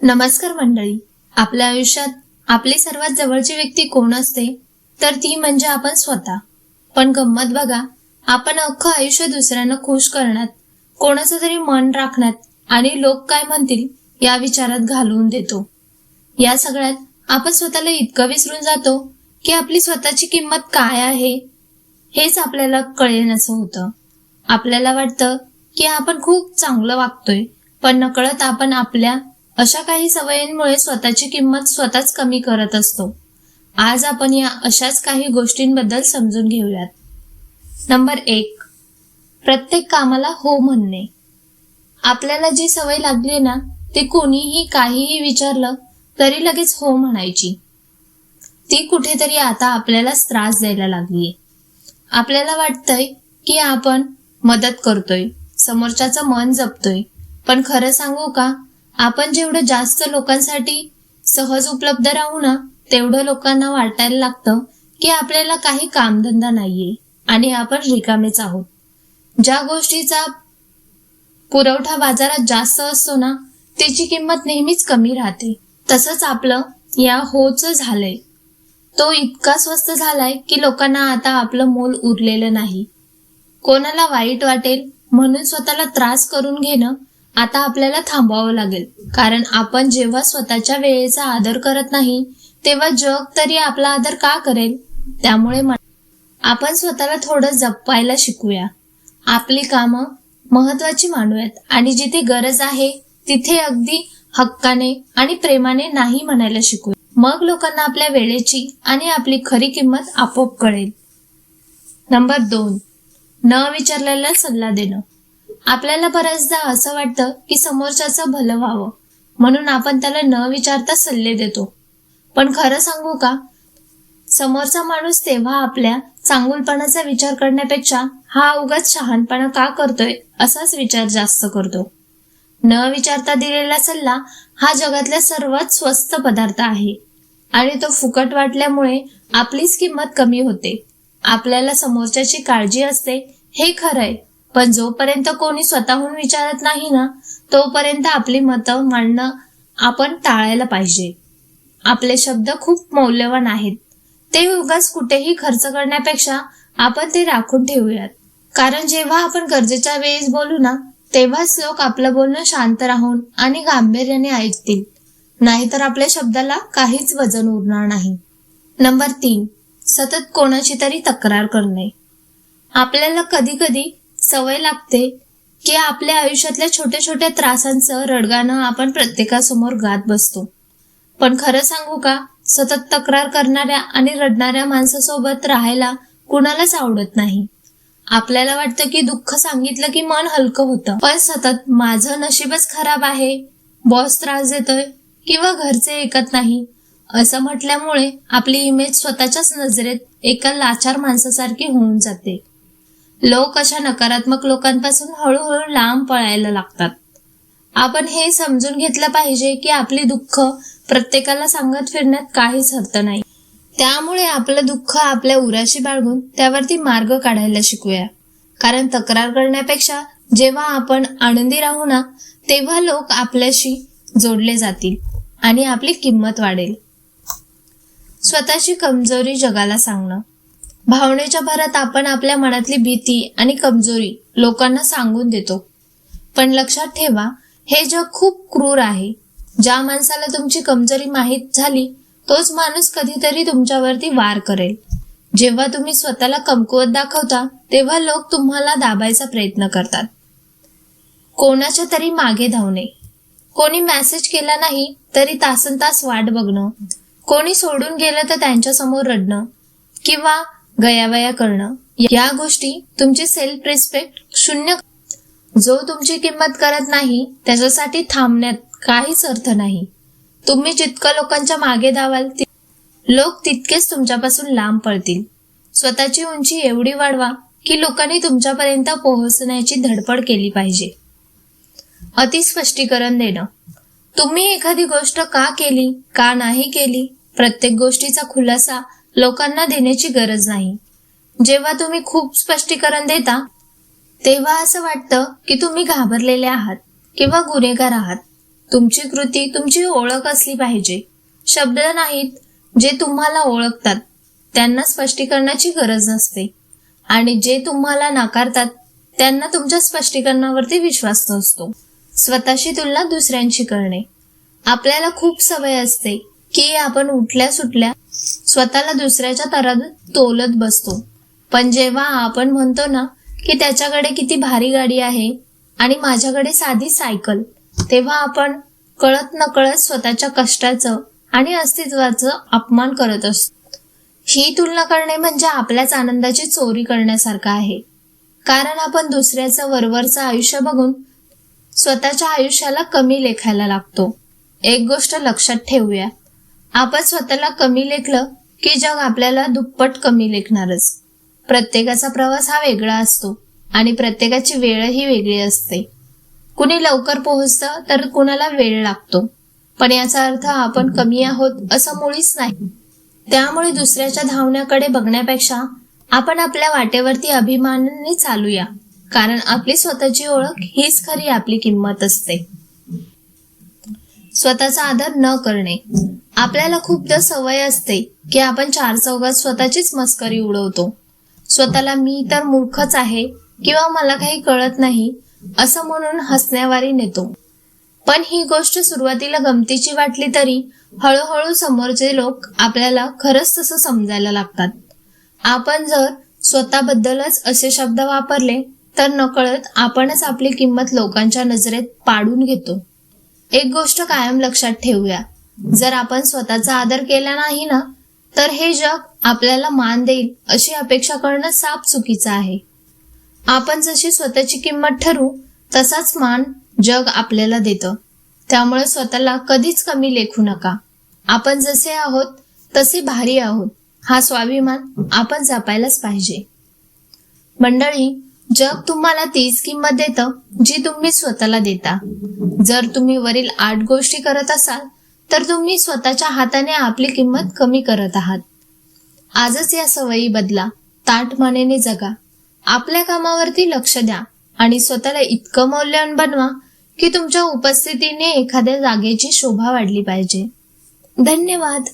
नमस्कार मंडळी. आपल्या आयुष्यात आपली सर्वात जवळची व्यक्ती कोण असते तर ती म्हणजे आपण स्वतः. पण गंमत बघा, आपण अख्खं आयुष्य दुसऱ्यांना खुश करण्यात, कोणाचं तरी मन राखण्यात आणि लोक काय म्हणतील या विचारात घालवून देतो. या सगळ्यात आपण स्वतःला इतकं विसरून जातो की आपली स्वतःची किंमत काय आहे हेच आपल्याला कळेनासं होतं. आपल्याला वाटतं की आपण खूप चांगलं वागतोय, पण नकळत आपण आपल्या अशा काही सवयींमुळे स्वतःची किंमत स्वतःच कमी करत असतो. आज आपण या अशाच काही गोष्टींबद्दल समजून घेऊयात. नंबर 1, प्रत्येक कामाला हो म्हणणे. आपल्याला जी सवय लागली ना, ते कोणीही काहीही विचारलं तरी लगेच हो म्हणायची. ती कुठेतरी आता आपल्यालाच त्रास द्यायला लागलीये. आपल्याला वाटतंय की आपण मदत करतोय, समोरच्याचं मन जपतोय, पण खरं सांगू का, आपण जेवढं जास्त लोकांसाठी सहज उपलब्ध राहू ना, तेवढं लोकांना वाटायला लागतं की आपल्याला काही कामधंदा नाहीये आणि आपण रिकामेच आहोत. ज्या गोष्टीचा पुरवठा बाजारात जास्त असतो ना, त्याची किंमत नेहमीच कमी राहते. तसंच आपलं या होचं झालंय. तो इतका स्वस्त झालाय की लोकांना आता आपलं मोल उरलेलं नाही. कोणाला वाईट वाटेल म्हणून स्वतःला त्रास करून घेणं आता आपल्याला थांबवावं लागेल. कारण आपण जेव्हा स्वतःच्या वेळेचा आदर करत नाही, तेव्हा जग तरी आपला आदर का करेल? त्यामुळे आपण स्वतःला थोडं जपायला शिकूया. आपली कामं महत्वाची मानूयात आणि जिथे गरज आहे तिथे अगदी हक्काने आणि प्रेमाने नाही म्हणायला शिकूया. मग लोकांना आपल्या वेळेची आणि आपली खरी किंमत आपोआप कळेल. नंबर 2, न विचारलेला सल्ला देणं. आपल्याला बऱ्याचदा असं वाटतं की समोरच्याचं भलं व्हावं म्हणून आपण त्याला न विचारता सल्ले देतो. पण खरं सांगू का, समोरचा माणूस तेव्हा आपल्या चांगुलपणाचा विचार करण्यापेक्षा हा उगाच शहाणपणा का करतोय असाच विचार जास्त करतो. न विचारता दिलेला सल्ला हा जगातला सर्वात स्वस्त पदार्थ आहे आणि तो फुकट वाटल्यामुळे आपलीच किंमत कमी होते. आपल्याला समोरच्याची काळजी असते हे खरंय, पण जोपर्यंत कोणी स्वतःहून विचारत नाही ना, तोपर्यंत आपली मतं मांडणं आपण टाळायला पाहिजे. आपले शब्द खूप मौल्यवान आहेत. ते उगाच कुठेही खर्च करण्यापेक्षा आपण ते राखून ठेवूयात. कारण जेव्हा आपण गरजेच्या वेळेस बोलू ना, तेव्हाच लोक आपलं बोलणं शांत राहून आणि गांभीर्याने ऐकतील. नाहीतर आपल्या शब्दाला काहीच वजन उरणार नाही. नंबर 3, सतत कोणाची तरी तक्रार करणे. आपल्याला कधी कधी सवय लागते की आपल्या आयुष्यातल्या छोट्या छोट्या त्रासांचं रडगाणं आपण प्रत्येकासमोर गात बसतो. पण खरं सांगू का, सतत तक्रार करणाऱ्या आणि रडणाऱ्या माणसासोबत राहायला कुणालाच आवडत नाही. आपल्याला वाटतं की दुःख सांगितलं की मन हलकं होतं, पण सतत माझं नशीबच खराब आहे, बॉस त्रास देतोय किंवा घरचे ऐकत नाही असं म्हटल्यामुळे आपली इमेज स्वतःच्याच नजरेत एका लाचार माणसासारखी होऊन जाते. लोक अशा नकारात्मक लोकांपासून हळूहळू लांब पळायला लागतात. आपण हे समजून घेतलं पाहिजे की आपली दुःख प्रत्येकाला सांगत फिरण्यात काहीच अर्थ नाही. त्यामुळे आपलं दुःख आपल्या उराशी बाळगून त्यावरती मार्ग काढायला शिकूया. कारण तक्रार करण्यापेक्षा जेव्हा आपण आनंदी राहू ना, तेव्हा लोक आपल्याशी जोडले जातील आणि आपली किंमत वाढेल. स्वतःची कमजोरी जगाला सांगणं. भावनेच्या भरात आपण आपल्या मनातली भीती आणि कमजोरी लोकांना सांगून देतो. पण लक्षात ठेवा, हे जग खूप क्रूर आहे. ज्या माणसाला तुमची कमजोरी माहीत झाली तोच माणूस कधीतरी तुमच्यावरती वार करेल. जेव्हा तुम्ही स्वतःला कमकुवत दाखवता तेव्हा लोक तुम्हाला दाबायचा प्रयत्न करतात. कोणाच्या तरी मागे धावणे. कोणी मेसेज केला नाही तरी तासनतास वाट बघणं, कोणी सोडून गेलं तर त्यांच्यासमोर रडणं किंवा गयावया करणं, या गोष्टी तुमची सेल्फ रिस्पेक्ट शून्य. जो तुमची किंमत करत नाही त्याच्यासाठी थांबण्यात काहीच अर्थ नाही. तुम्ही जितकं लोकांच्या मागे धावाल लोक तितकेच तुमच्यापासून लांब पळतील. स्वतःची उंची एवढी वाढवा की लोकांनी तुमच्यापर्यंत पोहोचण्याची धडपड केली पाहिजे. अतिस्पष्टीकरण देणं. तुम्ही एखादी गोष्ट का केली, का नाही केली, प्रत्येक गोष्टीचा खुलासा लोकांना देण्याची गरज नाही. जेव्हा तुम्ही खूप स्पष्टीकरण देता तेव्हा असं वाटतं की तुम्ही घाबरलेले आहात किंवा गुन्हेगार आहात. तुमची कृती तुमची ओळख असली पाहिजे. शब्द नाहीत जे तुम्हाला ओळखतात त्यांना स्पष्टीकरणाची गरज नसते, आणि जे तुम्हाला नाकारतात त्यांना तुमच्या स्पष्टीकरणावरती विश्वास नसतो. स्वतःची तुलना दुसऱ्यांशी करणे. आपल्याला खूप सवय असते की आपण उठल्या सुटल्या स्वतःला दुसऱ्याच्या तराजूत तोलत बसतो. पण जेव्हा आपण म्हणतो ना की त्याच्याकडे किती भारी गाडी आहे आणि माझ्याकडे साधी सायकल, तेव्हा आपण कळत नकळत स्वतःच्या कष्टाचं आणि अस्तित्वाचं अपमान करत असतो. ही तुलना करणे म्हणजे आपल्याच आनंदाची चोरी करण्यासारखं आहे. कारण आपण दुसऱ्याचं वरवरचं आयुष्य बघून स्वतःच्या आयुष्याला कमी लेखायला लागतो. एक गोष्ट लक्षात ठेवूया, आपण स्वतःला कमी लेखलं की जग आपल्याला दुप्पट कमी लेखणारच. प्रत्येकाचा प्रवास हा वेगळा असतो आणि प्रत्येकाची वेळही वेगळी असते. कुणी लवकर पोहोचतं तर कुणाला वेळ लागतो, पण याचा अर्थ आपण कमी आहोत असं मुळीच नाही. त्यामुळे दुसऱ्याच्या धावण्याकडे बघण्यापेक्षा आपण आपल्या वाटेवरती अभिमानाने चालूया, कारण आपली स्वतःची ओळख हीच खरी आपली किंमत असते. स्वतःचा आदर न करणे. आपल्याला खूपदा सवय असते की आपण चार चौघात स्वतःचीच मस्करी उडवतो. स्वतःला मी तर मूर्खच आहे किंवा मला काही कळत नाही असं म्हणून हसण्यावारी नेतो. पण ही गोष्ट सुरुवातीला गमतीची वाटली तरी हळूहळू समोरचे लोक आपल्याला खरंच तसं समजायला लागतात. आपण जर स्वतःबद्दलच असे शब्द वापरले तर नकळत आपणच आपली किंमत लोकांच्या नजरेत पाडून घेतो. एक गोष्ट कायम लक्षात ठेवूया, जर आपण स्वतःचा आदर केला नाही ना तर हे जग आपल्याला मान देईल अशी अपेक्षा करणं साप चुकीचं आहे. आपण जशी स्वतःची किंमत ठरवू तसाच मान जग आपल्याला देतं. त्यामुळे स्वतःला कधीच कमी लेखू नका. आपण जसे आहोत तसे भारी आहोत हा स्वाभिमान आपण जपायलाच पाहिजे. मंडळी, जग तुम्हाला तीच किंमत देतं जी तुम्ही स्वतःला देता. जर तुम्ही वरील 8 गोष्टी करत असाल तर तुम्ही स्वतःच्या हाताने आपली किंमत कमी करत आहात. आजच या सवयी बदला. ताठ मानेने जगा. आपल्या कामावरती लक्ष द्या आणि स्वतःला इतकं मौल्यवान बनवा की तुमच्या उपस्थितीने एखाद्या जागेची शोभा वाढली पाहिजे. धन्यवाद.